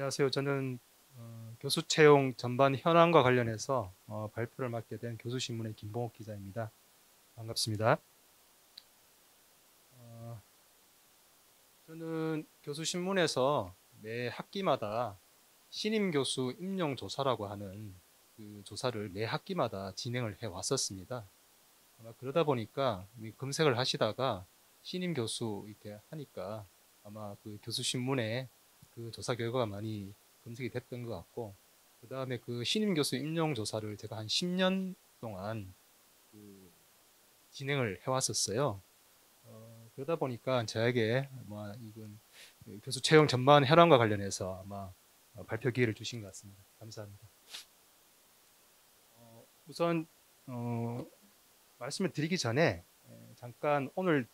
안녕하세요. 저는 교수 채용 전반 현황과 관련해서 발표를 맡게 된 교수신문의 김봉옥 기자입니다. 반갑습니다. 어, 저는 교수신문에서 매 학기마다 신임 교수 임용 조사라고 하는 그 조사를 매 학기마다 진행을 해 왔었습니다. 아마 그러다 보니까 검색을 하시다가 신임 교수 이렇게 하니까 아마 그 교수신문에 그 조사 결과가 많이 검색이 됐던 것 같고, 그 다음에 그 신임 교수 임용 조사를 제가 한 10년 동안 그 진행을 해왔었어요. 그러다 보니까 저에게 아마 이건 그 교수 채용 전반 현황과 관련해서 아마 발표 기회를 주신 것 같습니다. 감사합니다. 우선 말씀을 드리기 전에 잠깐 오늘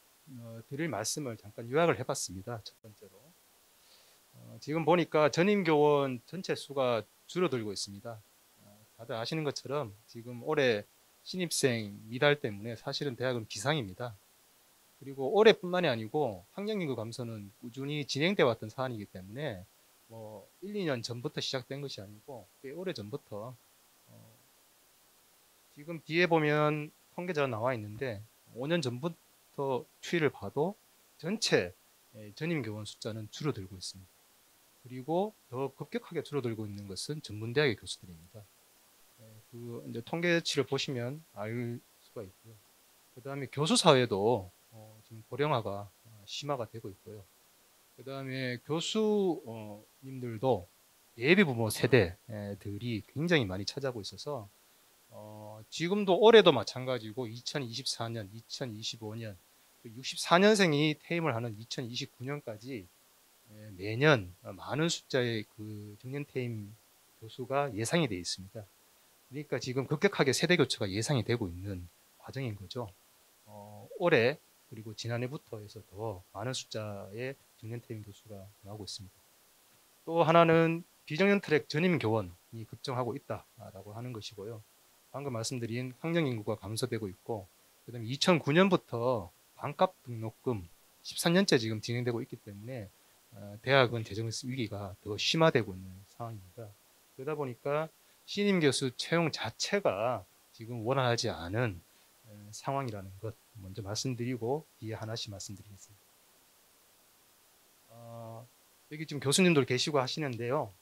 드릴 말씀을 잠깐 요약을 해봤습니다. 첫 번째로 지금 보니까 전임 교원 전체 수가 줄어들고 있습니다. 다들 아시는 것처럼 지금 올해 신입생 미달 때문에 사실은 대학은 비상입니다. 그리고 올해뿐만이 아니고 학령 인구 감소는 꾸준히 진행돼 왔던 사안이기 때문에 뭐 1, 2년 전부터 시작된 것이 아니고 꽤 오래 전부터 지금 뒤에 보면 통계자가 나와 있는데 5년 전부터 추이를 봐도 전체 전임 교원 숫자는 줄어들고 있습니다. 그리고 더 급격하게 줄어들고 있는 것은 전문대학의 교수들입니다. 그 이제 통계치를 보시면 알 수가 있고요. 그 다음에 교수 사회도 지금 고령화가 심화가 되고 있고요. 그 다음에 교수님들도 예비 부모 세대들이 굉장히 많이 차지하고 있어서 지금도 올해도 마찬가지고 2024년, 2025년, 64년생이 퇴임을 하는 2029년까지 매년 많은 숫자의 그 정년 퇴임 교수가 예상이 되어 있습니다. 그러니까 지금 급격하게 세대 교체가 예상이 되고 있는 과정인 거죠. 올해 그리고 지난해부터 해서 더 많은 숫자의 정년 퇴임 교수가 나오고 있습니다. 또 하나는 비정년 트랙 전임 교원이 급증하고 있다라고 하는 것이고요. 방금 말씀드린 학령 인구가 감소되고 있고, 그다음에 2009년부터 반값 등록금 13년째 지금 진행되고 있기 때문에 대학은 재정 위기가 더 심화되고 있는 상황입니다. 그러다 보니까 신임 교수 채용 자체가 지금 원활하지 않은 상황이라는 것 먼저 말씀드리고 뒤에 하나씩 말씀드리겠습니다. 여기 지금 교수님들 계시고 하시는데요.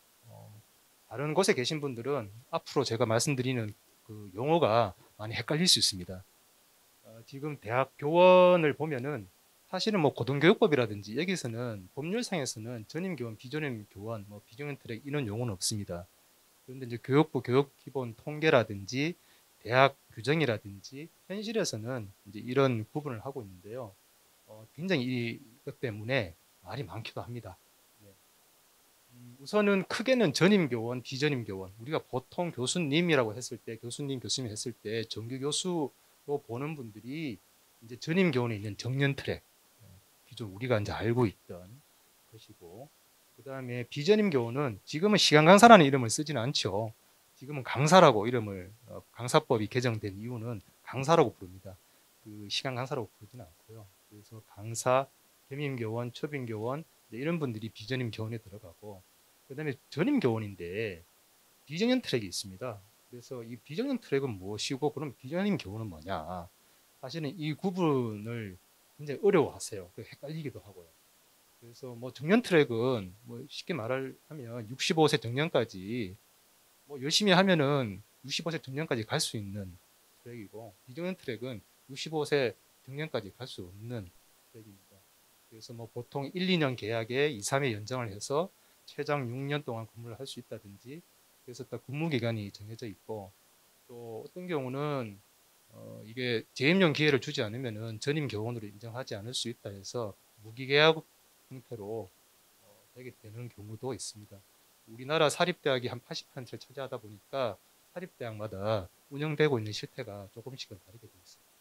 다른 곳에 계신 분들은 앞으로 제가 말씀드리는 그 용어가 많이 헷갈릴 수 있습니다. 지금 대학 교원을 보면은 사실은 뭐 고등교육법이라든지 여기서는 법률상에서는 전임 교원, 비전임 교원, 뭐 비정년 트랙 이런 용어는 없습니다. 그런데 이제 교육부 교육기본 통계라든지 대학 규정이라든지 현실에서는 이제 이런 구분을 하고 있는데요. 굉장히 이것 때문에 말이 많기도 합니다. 네. 우선은 크게는 전임 교원, 비전임 교원. 우리가 보통 교수님이라고 했을 때, 교수님, 교수님 했을 때 정규 교수로 보는 분들이 이제 전임 교원에 있는 정년 트랙, 기존 우리가 이제 알고 있던 것이고, 그 다음에 비전임 교원은 지금은 시간 강사라는 이름을 쓰지는 않죠. 지금은 강사라고 이름을 강사법이 개정된 이유는 강사라고 부릅니다. 그 시간 강사라고 부르지는 않고요. 그래서 강사, 겸임 교원, 초빙 교원 이런 분들이 비전임 교원에 들어가고, 그다음에 전임 교원인데 비정년 트랙이 있습니다. 그래서 이 비정년 트랙은 무엇이고 그럼 비전임 교원은 뭐냐? 사실은 이 구분을 굉장히 어려워하세요. 헷갈리기도 하고요. 그래서 뭐 정년 트랙은 뭐 쉽게 말하면 65세 정년까지 뭐 열심히 하면은 65세 정년까지 갈 수 있는 트랙이고, 비정년 트랙은 65세 정년까지 갈 수 없는 트랙입니다. 그래서 뭐 보통 1, 2년 계약에 2, 3회 연장을 해서 최장 6년 동안 근무를 할 수 있다든지, 그래서 딱 근무 기간이 정해져 있고, 또 어떤 경우는 이게 재임용 기회를 주지 않으면은 전임 교원으로 인정하지 않을 수 있다 해서 무기계약 형태로 되게 되는 경우도 있습니다. 우리나라 사립대학이 한 80%를 차지하다 보니까 사립대학마다 운영되고 있는 실태가 조금씩은 다르게 되어 있습니다.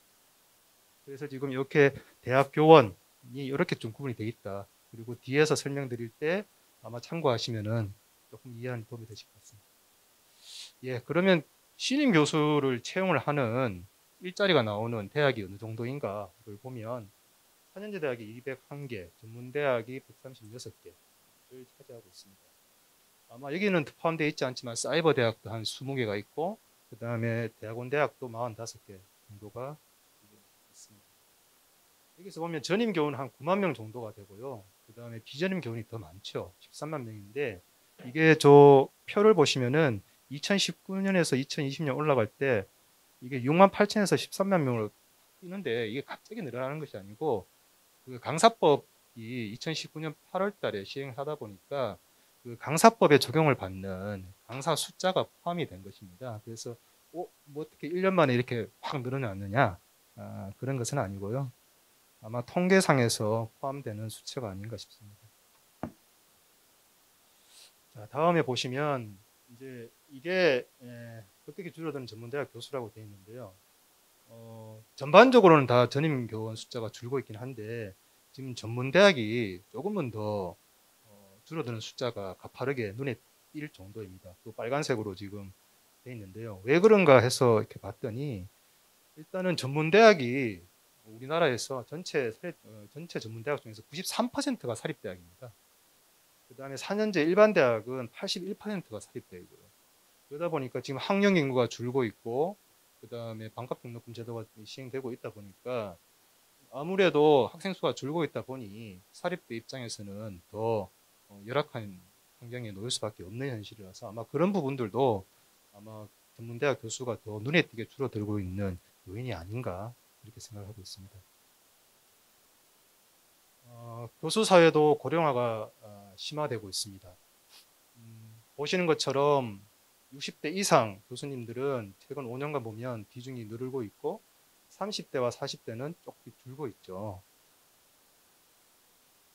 그래서 지금 이렇게 대학 교원이 이렇게 좀 구분이 되어 있다. 그리고 뒤에서 설명드릴 때 아마 참고하시면은 조금 이해하는 도움이 되실 것 같습니다. 예, 그러면 신임 교수를 채용을 하는 일자리가 나오는 대학이 어느 정도인가를 보면 4년제 대학이 201개, 전문대학이 136개를 차지하고 있습니다. 아마 여기는 포함되어 있지 않지만 사이버 대학도 한 20개가 있고 그다음에 대학원 대학도 45개 정도가 있습니다. 여기서 보면 전임 교원 한 9만 명 정도가 되고요. 그다음에 비전임 교원이 더 많죠. 13만 명인데 이게 저 표를 보시면은 2019년에서 2020년 올라갈 때 이게 6만 8천에서 13만 명으로 뛰는데 이게 갑자기 늘어나는 것이 아니고 그 강사법이 2019년 8월 달에 시행하다 보니까 그 강사법에 적용을 받는 강사 숫자가 포함이 된 것입니다. 그래서 뭐 어떻게 1년 만에 이렇게 확 늘어났느냐? 그런 것은 아니고요. 아마 통계상에서 포함되는 수치가 아닌가 싶습니다. 자, 다음에 보시면 이제 이게 급격히 줄어드는 전문대학 교수라고 되어 있는데요. 전반적으로는 다 전임 교원 숫자가 줄고 있긴 한데 지금 전문대학이 조금은 더 줄어드는 숫자가 가파르게 눈에 띌 정도입니다. 또 빨간색으로 지금 돼 있는데요. 왜 그런가 해서 이렇게 봤더니 일단은 전문대학이 우리나라에서 전체 전문대학 중에서 93%가 사립대학입니다. 그 다음에 4년제 일반대학은 81%가 사립대학이고요. 그러다 보니까 지금 학령 인구가 줄고 있고 그 다음에 반값 등록금 제도가 시행되고 있다 보니까 아무래도 학생 수가 줄고 있다 보니 사립대 입장에서는 더 열악한 환경에 놓일 수밖에 없는 현실이라서 아마 그런 부분들도 아마 전문대학 교수가 더 눈에 띄게 줄어들고 있는 요인이 아닌가 이렇게 생각하고 있습니다. 교수 사회도 고령화가 심화되고 있습니다. 보시는 것처럼 60대 이상 교수님들은 최근 5년간 보면 비중이 늘고 있고 30대와 40대는 조금 줄고 있죠.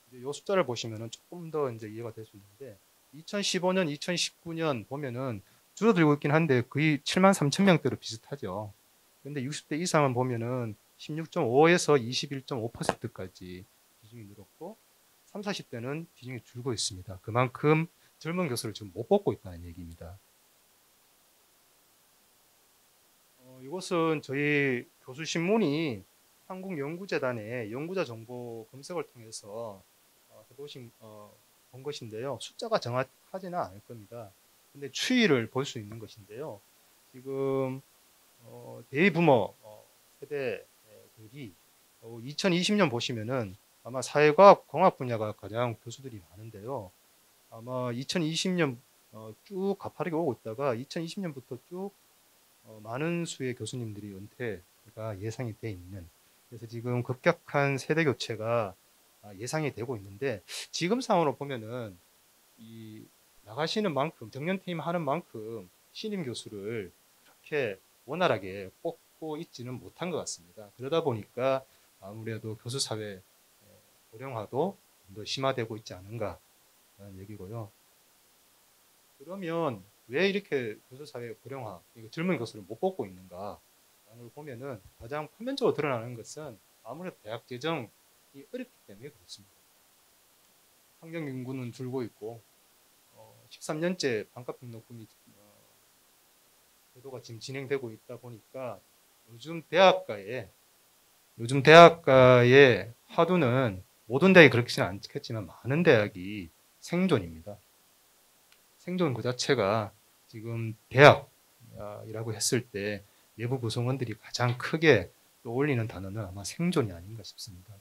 이제 이 숫자를 보시면 조금 더 이제 이해가 될 수 있는데 2015년, 2019년 보면은 줄어들고 있긴 한데 거의 7만 3천 명대로 비슷하죠. 근데 60대 이상은 보면은 16.5에서 21.5%까지 비중이 늘었고 3, 40대는 비중이 줄고 있습니다. 그만큼 젊은 교수를 지금 못 뽑고 있다는 얘기입니다. 이것은 저희 교수신문이 한국연구재단의 연구자 정보 검색을 통해서 해보신 본 것인데요. 숫자가 정확하지는 않을 겁니다. 근데 추이를 볼 수 있는 것인데요. 지금 대부모 세대들이 2020년 보시면은 아마 사회과학 공학 분야가 가장 교수들이 많은데요. 아마 2020년 쭉 가파르게 오고 있다가 2020년부터 쭉 많은 수의 교수님들이 은퇴가 예상이 돼 있는 그래서 지금 급격한 세대 교체가 예상이 되고 있는데 지금 상황으로 보면은 이 나가시는 만큼 정년퇴임 하는 만큼 신임 교수를 그렇게 원활하게 뽑고 있지는 못한 것 같습니다. 그러다 보니까 아무래도 교수 사회 고령화도 좀 더 심화되고 있지 않은가라는 얘기고요. 그러면 왜 이렇게 교수 사회 고령화, 젊은 교수를 못 뽑고 있는가? 라는 걸 보면은 가장 표면적으로 드러나는 것은 아무래도 대학 재정이 어렵기 때문에 그렇습니다. 학령 인구는 줄고 있고 13년째 반값 등록금이 제도가 지금 진행되고 있다 보니까 요즘 대학가의 화두는 모든 대학이 그렇지는 않겠지만 많은 대학이 생존입니다. 생존 그 자체가 지금 대학이라고 했을 때 내부 구성원들이 가장 크게 떠올리는 단어는 아마 생존이 아닌가 싶습니다.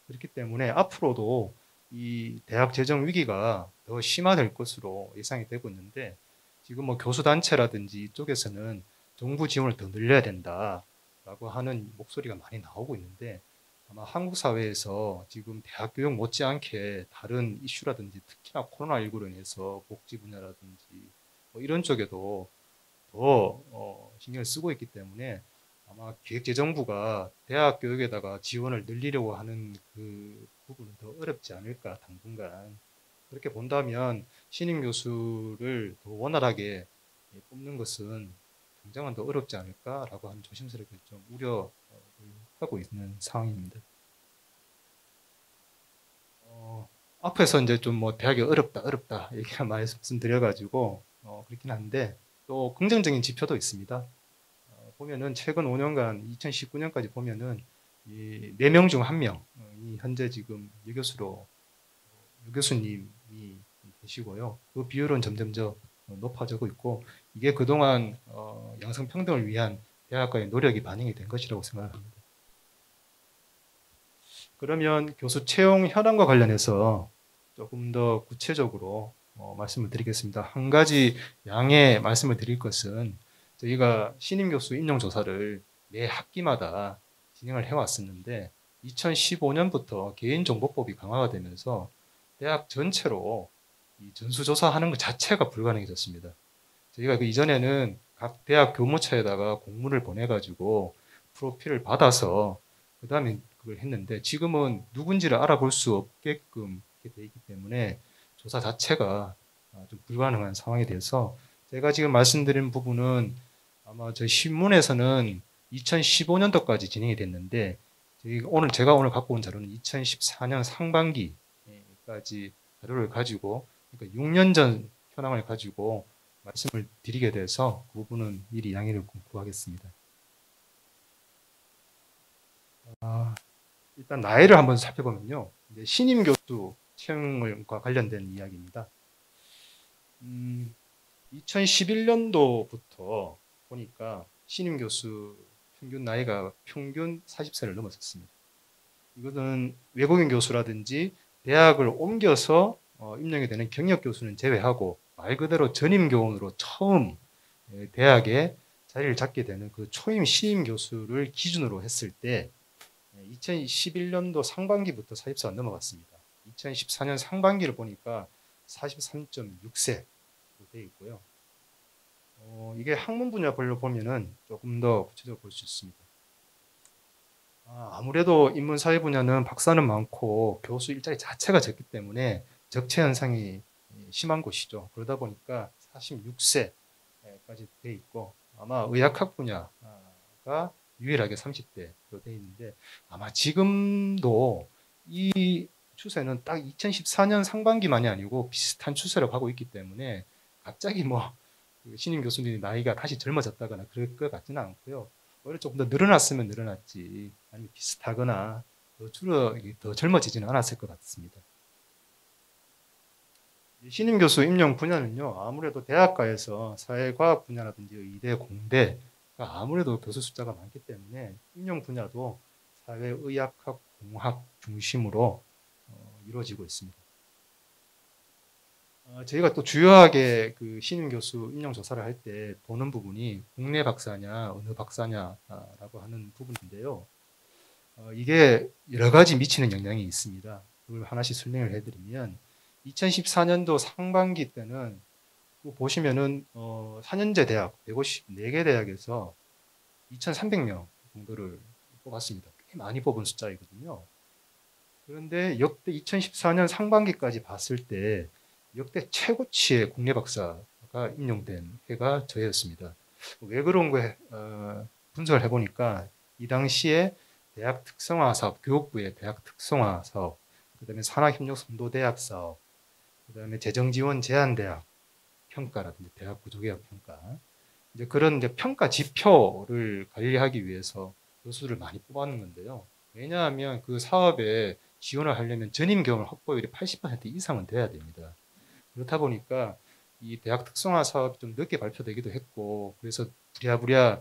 그렇기 때문에 앞으로도 이 대학 재정 위기가 더 심화될 것으로 예상이 되고 있는데 지금 뭐 교수단체라든지 이쪽에서는 정부 지원을 더 늘려야 된다라고 하는 목소리가 많이 나오고 있는데 아마 한국 사회에서 지금 대학 교육 못지않게 다른 이슈라든지 특히나 코로나19로 인해서 복지 분야라든지 뭐 이런 쪽에도 더 신경을 쓰고 있기 때문에 아마 기획재정부가 대학 교육에다가 지원을 늘리려고 하는 그 부분은 더 어렵지 않을까 당분간 그렇게 본다면 신임 교수를 더 원활하게 뽑는 것은 당장은 더 어렵지 않을까라고 하는 조심스럽게 좀 우려하고 있는 상황입니다. 앞에서 이제 좀 뭐 대학이 어렵다 얘기를 말씀드려가지고 그렇긴 한데 또 긍정적인 지표도 있습니다. 보면은 최근 5년간 2019년까지 보면은 이 4명 중 1명이 현재 지금 유교수님이 계시고요. 그 비율은 점점 높아지고 있고 이게 그동안 양성평등을 위한 대학가의 노력이 반영이 된 것이라고 생각합니다. 그러면 교수 채용 현황과 관련해서 조금 더 구체적으로 말씀을 드리겠습니다. 한 가지 양해 말씀을 드릴 것은 저희가 신임 교수 임용 조사를 매 학기마다 진행을 해왔었는데 2015년부터 개인정보법이 강화가 되면서 대학 전체로 이 전수조사하는 것 자체가 불가능해졌습니다. 저희가 그 이전에는 각 대학 교무처에다가 공문을 보내가지고 프로필을 받아서 그 다음에 그걸 했는데 지금은 누군지를 알아볼 수 없게끔 이렇게 돼 있기 때문에 조사 자체가 좀 불가능한 상황이 돼서 제가 지금 말씀드린 부분은 아마 저희 신문에서는 2015년도까지 진행이 됐는데 제가 오늘 갖고 온 자료는 2014년 상반기까지 자료를 가지고 그러니까 6년 전 현황을 가지고 말씀을 드리게 돼서 그 부분은 미리 양해를 구하겠습니다. 일단 나이를 한번 살펴보면요. 이제 신임 교수 채용과 관련된 이야기입니다. 2011년도부터 보니까 신임 교수 평균 나이가 평균 40세를 넘었었습니다. 이것은 외국인 교수라든지 대학을 옮겨서 임명이 되는 경력 교수는 제외하고 말 그대로 전임 교원으로 처음 대학에 자리를 잡게 되는 그 초임 신임 교수를 기준으로 했을 때 2011년도 상반기부터 40세가 넘어갔습니다. 2014년 상반기를 보니까 43.6세로 되어 있고요. 이게 학문 분야별로 보면은 조금 더 구체적으로 볼 수 있습니다. 아무래도 인문사회 분야는 박사는 많고 교수 일자리 자체가 적기 때문에 적체 현상이 심한 곳이죠. 그러다 보니까 46세까지 돼 있고 아마 의학학 분야가 유일하게 30대로 돼 있는데 아마 지금도 이 추세는 딱 2014년 상반기만이 아니고 비슷한 추세로 가고 있기 때문에 갑자기 뭐 신임 교수님이 나이가 다시 젊어졌다거나 그럴 것 같지는 않고요. 오히려 조금 더 늘어났으면 늘어났지 아니면 비슷하거나 더 젊어지지는 않았을 것 같습니다. 신임 교수 임용 분야는요. 아무래도 대학가에서 사회과학 분야라든지 의대, 공대가 아무래도 교수 숫자가 많기 때문에 임용 분야도 사회의학학, 공학 중심으로 이루어지고 있습니다. 저희가 또 주요하게 그 신임 교수 임용 조사를 할 때 보는 부분이 국내 박사냐 어느 박사냐라고 하는 부분인데요. 이게 여러 가지 미치는 영향이 있습니다. 그걸 하나씩 설명을 해드리면 2014년도 상반기 때는 보시면은 4년제 대학 154개 대학에서 2,300명 정도를 뽑았습니다. 꽤 많이 뽑은 숫자이거든요. 그런데 역대 2014년 상반기까지 봤을 때 역대 최고치의 국내 박사가 임용된 해가 저해였습니다. 왜 그런 거에 분석을 해보니까 이 당시에 대학 특성화 사업, 교육부의 대학 특성화 사업, 그다음에 산학협력선도대학 사업, 그다음에 재정지원 제한대학 평가라든지 대학 구조개혁 평가, 이제 그런 이제 평가 지표를 관리하기 위해서 교수를 많이 뽑았는 건데요. 왜냐하면 그 사업에 지원을 하려면 전임 경험 확보율이 80% 이상은 돼야 됩니다. 그렇다 보니까 이 대학 특성화 사업이 좀 늦게 발표되기도 했고 그래서 부랴부랴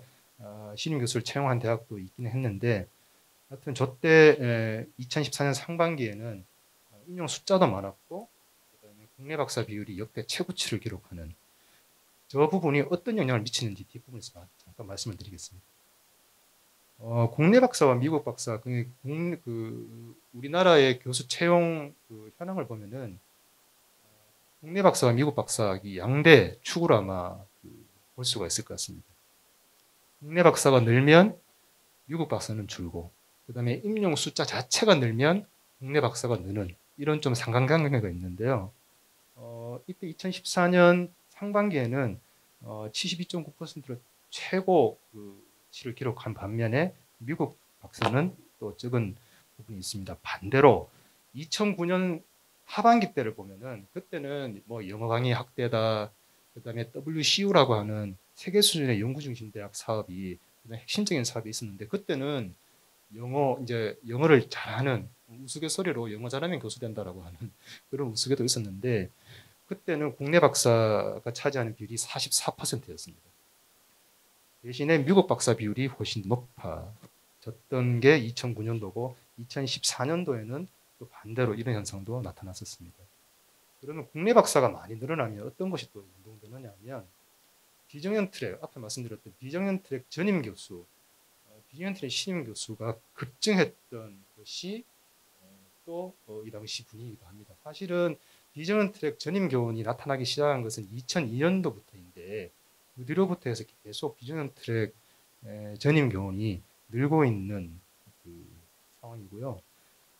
신임 교수를 채용한 대학도 있기는 했는데 하여튼 저때 2014년 상반기에는 임용 숫자도 많았고 그다음에 국내 박사 비율이 역대 최고치를 기록하는 저 부분이 어떤 영향을 미치는지 뒷부분에서 잠깐 말씀을 드리겠습니다. 국내 박사와 미국 박사, 우리나라의 교수 채용 그 현황을 보면은 국내 박사와 미국 박사 이 양대 축으로 아마 볼 수가 있을 것 같습니다. 국내 박사가 늘면 미국 박사는 줄고, 그 다음에 임용 숫자 자체가 늘면 국내 박사가 느는 이런 좀 상관관계가 있는데요. 이때 2014년 상반기에는 72.9%로 최고 치를 기록한 반면에 미국 박사는 또 적은 부분이 있습니다. 반대로 2009년 하반기 때를 보면은 그때는 뭐 영어 강의 학대다, 그다음에 WCU라고 하는 세계 수준의 연구 중심 대학 사업이 핵심적인 사업이 있었는데 그때는 영어를 잘하는 우스갯소리로 영어 잘하면 교수 된다라고 하는 그런 우스갯도 있었는데 그때는 국내 박사가 차지하는 비율이 44%였습니다. 대신에 미국 박사 비율이 훨씬 높아졌던 게 2009년도고 2014년도에는 또 반대로 이런 현상도 나타났었습니다. 그러면 국내 박사가 많이 늘어나면 어떤 것이 또 연동되느냐 하면 비정형 트랙, 앞에 말씀드렸던 비정형 트랙 전임 교수, 비정형 트랙 신임 교수가 급증했던 것이 또 이 당시 분위기이기도 합니다. 사실은 비정형 트랙 전임 교원이 나타나기 시작한 것은 2002년도부터인데 그 뒤로부터 해서 계속 비정형 트랙 전임 교원이 늘고 있는 그 상황이고요.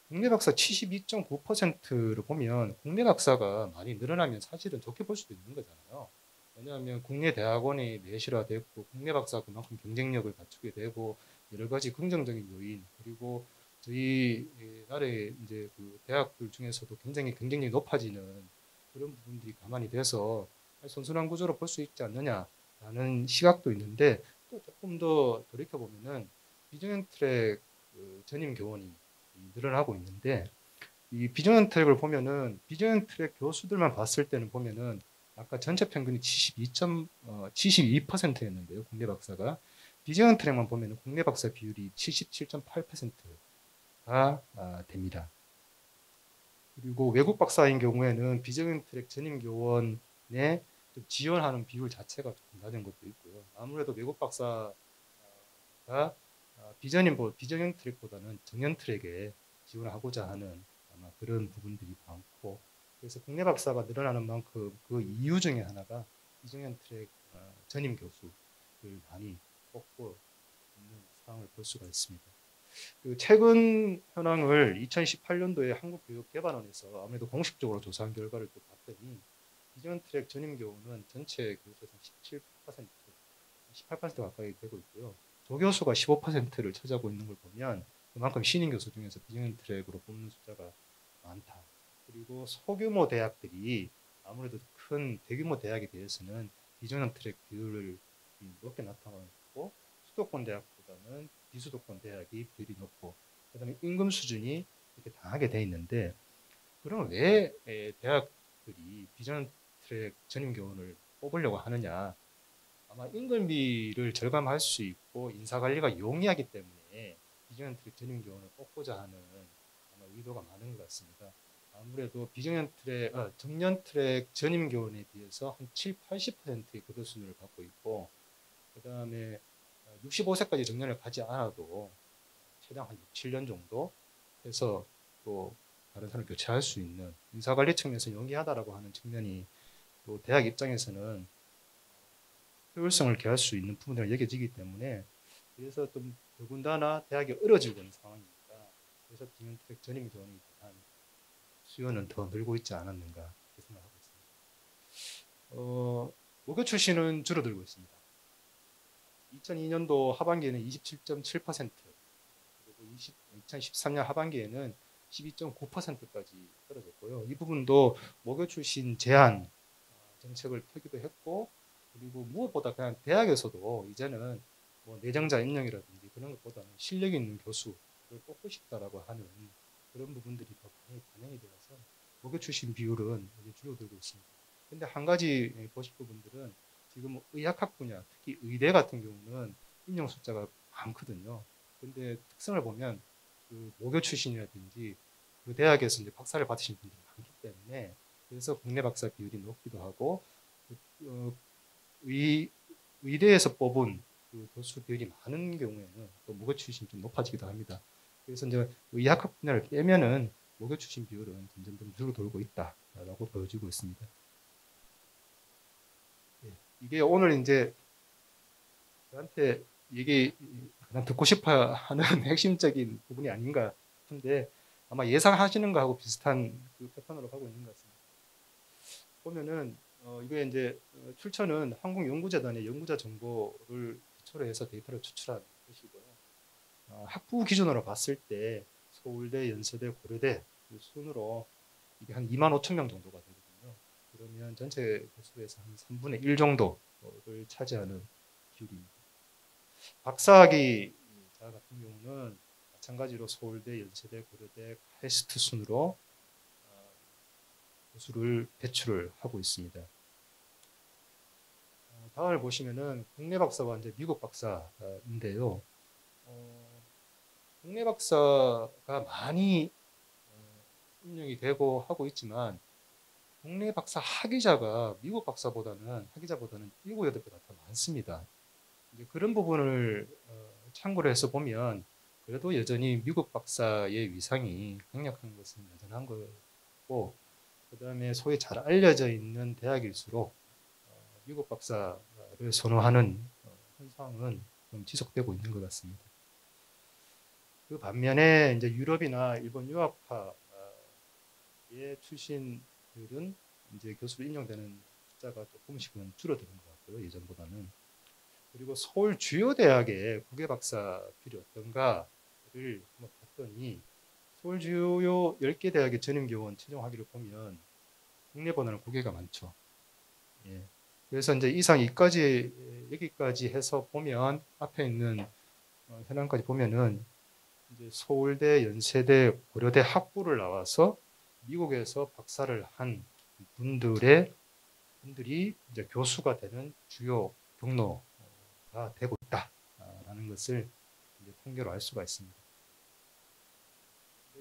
국내 박사 72.9%를 보면 국내 박사가 많이 늘어나면 사실은 좋게 볼 수도 있는 거잖아요. 왜냐하면 국내 대학원이 내실화됐고 국내 박사가 그만큼 경쟁력을 갖추게 되고 여러 가지 긍정적인 요인 그리고 저희 나라의 이제 그 대학들 중에서도 굉장히 경쟁력이 높아지는 그런 부분들이 가만히 돼서 선순환 구조로 볼 수 있지 않느냐라는 시각도 있는데 또 조금 더 돌이켜 보면은 비정형 트랙 전임 교원이 늘어나고 있는데 이 비정형 트랙을 보면은 비정형 트랙 교수들만 봤을 때는 보면은 아까 전체 평균이 72%였는데요. 국내 박사가 비정형 트랙만 보면은 국내 박사 비율이 77.8%가 됩니다. 그리고 외국 박사인 경우에는 비정형 트랙 전임 교원에 좀 지원하는 비율 자체가 조금 낮은 것도 있고요. 아무래도 외국 박사가 비정형 트랙보다는 정형 트랙에 지원하고자 하는 아마 그런 부분들이 많고 그래서 국내 박사가 늘어나는 만큼 그 이유 중에 하나가 비정형 트랙 전임 교수를 많이 뽑고 있는 상황을 볼 수가 있습니다. 그 최근 현황을 2018년도에 한국교육개발원에서 아무래도 공식적으로 조사한 결과를 또 봤더니 비정형 트랙 전임 교우는 전체 교수에서 17%, 18% 가까이 되고 있고요. 조교수가 15%를 차지하고 있는 걸 보면 그만큼 신인 교수 중에서 비정형 트랙으로 뽑는 숫자가 많다. 그리고 소규모 대학들이 아무래도 큰 대규모 대학에 비해서는 비정형 트랙 비율을 높게 나타나고 수도권 대학보다는 비수도권 대학이 비율이 높고 그다음에 임금 수준이 이렇게 당하게 돼 있는데 그러면 왜 대학들이 비정형 트랙 전임 교원을 뽑으려고 하느냐? 아마 인건비를 절감할 수 있고 인사 관리가 용이하기 때문에 비정형 트랙 전임 교원을 뽑고자 하는 아마 의도가 많은 것 같습니다. 아무래도 정년 트랙 전임 교원에 비해서 한 7, 80%의 급여 수준을 받고 있고 그다음에 65세까지 정년을 가지 않아도 최장 한 6, 7년 정도 해서 또 다른 사람을 교체할 수 있는 인사관리 측면에서 용이하다라고 하는 측면이 또 대학 입장에서는 효율성을 기할 수 있는 부분으로 여겨지기 때문에 그래서 좀 더군다나 대학이 얼어지고 있는 상황이니까 그래서 비정형 트랙 전임 교원에 대한 수요는 더 늘고 있지 않았는가 이렇게 생각하고 있습니다. 모교 출신은 줄어들고 있습니다. 2002년도 하반기에는 27.7% 그리고 2013년 하반기에는 12.9%까지 떨어졌고요. 이 부분도 모교 출신 제한 정책을 펴기도 했고 그리고 무엇보다 그냥 대학에서도 이제는 뭐 내정자 임명이라든지 그런 것보다는 실력 있는 교수를 뽑고 싶다라고 하는 그런 부분들이 더 많이 반영이 되어서 모교 출신 비율은 이제 줄어들고 있습니다. 근데 한 가지 보실 부분들은 지금 의학학 분야, 특히 의대 같은 경우는 임용 숫자가 많거든요. 근데 특성을 보면 그 모교 출신이라든지 그 대학에서 이제 박사를 받으신 분들이 많기 때문에 그래서 국내 박사 비율이 높기도 하고 의대에서 뽑은 그 교수 비율이 많은 경우에는 또 모교 출신이 좀 높아지기도 합니다. 그래서 이제 의학학 분야를 빼면은 모교 출신 비율은 점점 줄어들고 있다라고 보여지고 있습니다. 이게 오늘 이제 저한테 이게 그냥 듣고 싶어 하는 핵심적인 부분이 아닌가 싶은데 아마 예상하시는 거하고 비슷한 그 패턴으로 가고 있는 것 같습니다. 보면은 이게 이제 출처는 한국연구재단의 연구자 정보를 기초로 해서 데이터를 추출한 것이고요. 학부 기준으로 봤을 때 서울대, 연세대, 고려대 그 순으로 이게 한 2만 5천 명 정도가 되거든요. 그러면 전체 교수에서 한 3분의 1 정도를 차지하는 비율입니다. 박사학위 자 같은 경우는 마찬가지로 서울대, 연세대, 고려대, 카이스트 순으로 교수를 배출을 하고 있습니다. 다음을 보시면은 국내 박사와 이제 미국 박사인데요. 국내 박사가 많이 임명이 되고 하고 있지만 국내 박사 학위자가 미국 박사보다는 7, 8배나 더 많습니다. 이제 그런 부분을 참고를 해서 보면 그래도 여전히 미국 박사의 위상이 강력한 것은 여전한 거고, 그 다음에 소위 잘 알려져 있는 대학일수록 미국 박사를 선호하는 현상은 좀 지속되고 있는 것 같습니다. 그 반면에 이제 유럽이나 일본 유학파의 출신들은 이제 교수로 임용되는 숫자가 조금씩은 줄어드는 것 같고요, 예전보다는. 그리고 서울 주요 대학에 국외 박사 필요 어떤가를 한번 봤더니 서울 주요 10개 대학의 전임교원 최종 학위를 보면 국내보다는 국외가 많죠. 예. 그래서 이제 이상 여기까지 해서 보면 앞에 있는 현황까지 보면은 이제 서울대, 연세대, 고려대 학부를 나와서 미국에서 박사를 한 분들이 이제 교수가 되는 주요 경로가 되고 있다라는 것을 이제 통계로 알 수가 있습니다.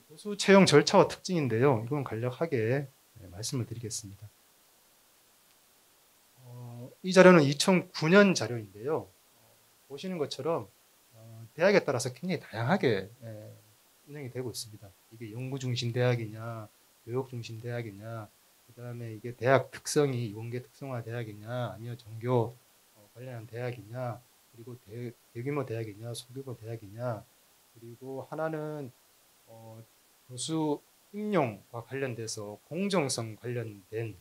교수 채용 절차와 특징인데요. 이건 간략하게 말씀을 드리겠습니다. 이 자료는 2009년 자료인데요. 보시는 것처럼 대학에 따라서 굉장히 다양하게 운영이 되고 있습니다. 이게 연구 중심 대학이냐, 교육 중심 대학이냐, 그 다음에 이게 대학 특성이 이공계 특성화 대학이냐, 아니면 종교 관련한 대학이냐, 그리고 대규모 대학이냐, 소규모 대학이냐, 그리고 하나는 교수 임용과 관련돼서 공정성 관련된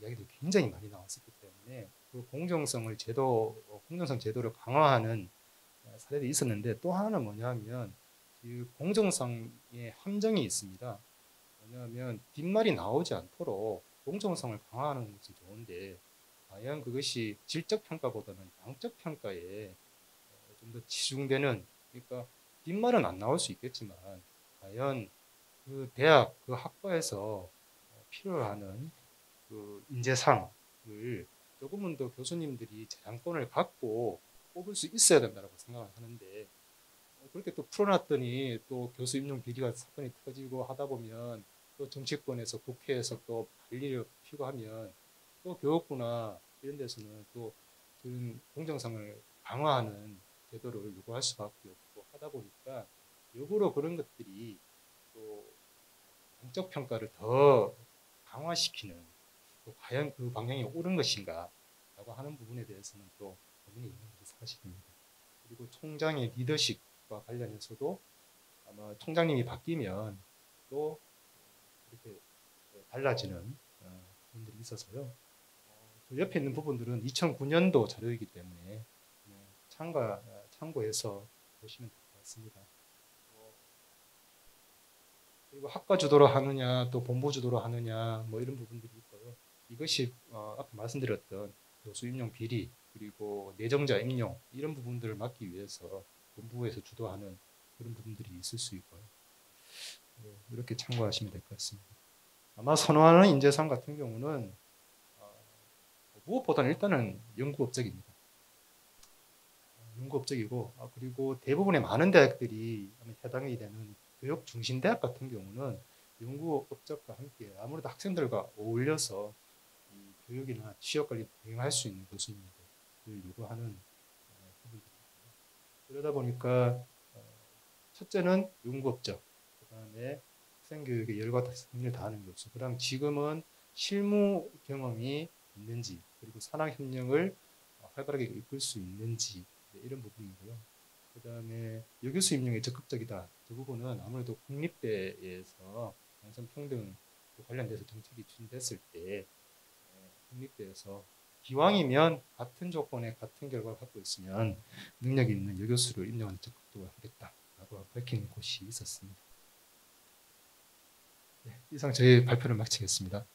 이야기들이 굉장히 많이 나왔었기 때문에 그 공정성 제도를 강화하는 사례도 있었는데, 또 하나는 뭐냐면 그 공정성의 함정이 있습니다. 뭐냐면 뒷말이 나오지 않도록 공정성을 강화하는 것이 좋은데, 과연 그것이 질적 평가보다는 양적 평가에 좀 더 치중되는, 그러니까 뒷말은 안 나올 수 있겠지만 과연 그 대학 그 학과에서 필요하는 그 인재상을 조금은 더 교수님들이 재량권을 갖고 뽑을 수 있어야 된다고 생각을 하는데, 그렇게 또 풀어놨더니 또 교수 임용 비리가 사건이 터지고 하다 보면 또 정치권에서 국회에서 또 관리를 피고 하면 또 교육부나 이런 데서는 또 그런 공정성을 강화하는 제도를 요구할 수밖에 없고 하다 보니까 역으로 그런 것들이 또 양적 평가를 더 강화시키는, 또 과연 그 방향이 옳은 것인가 라고 하는 부분에 대해서는 또 고민이 있는 것이 사실입니다. 그리고 총장의 리더십과 관련해서도 아마 총장님이 바뀌면 또 이렇게 달라지는 부분들이 있어서요. 저 옆에 있는 부분들은 2009년도 자료이기 때문에 참고해서 보시면 될 것 같습니다. 그리고 학과 주도로 하느냐, 또 본부 주도로 하느냐, 뭐 이런 부분들이 있고요. 이것이 앞에 말씀드렸던 교수 임용 비리, 그리고 내정자 임용 이런 부분들을 막기 위해서 본부에서 주도하는 그런 부분들이 있을 수 있고요. 이렇게 참고하시면 될 것 같습니다. 아마 선호하는 인재상 같은 경우는 무엇보다는 일단은 연구업적입니다. 연구업적이고, 그리고 대부분의 많은 대학들이 해당이 되는 교육 중심 대학 같은 경우는 연구업적과 함께 아무래도 학생들과 어울려서 이 교육이나 취업 관리 병행할 수 있는 교수님들을 요구하는 부분들입니다. 그러다 보니까 첫째는 연구업적, 그 다음에 학생 교육에 열과 성의를 다하는 교수, 그 다음 지금은 실무 경험이 있는지, 그리고 산학협력을 활발하게 이끌 수 있는지, 이런 부분이고요. 그 다음에 여교수 임용에 적극적이다. 그 부분은 아무래도 국립대에서 양성평등 관련돼서 정책이 추진됐을 때 국립대에서 기왕이면 같은 조건에 같은 결과를 갖고 있으면 능력이 있는 여교수를 임용하는 적극적으로 하겠다라고 밝힌 곳이 있었습니다. 네, 이상 저희 발표를 마치겠습니다.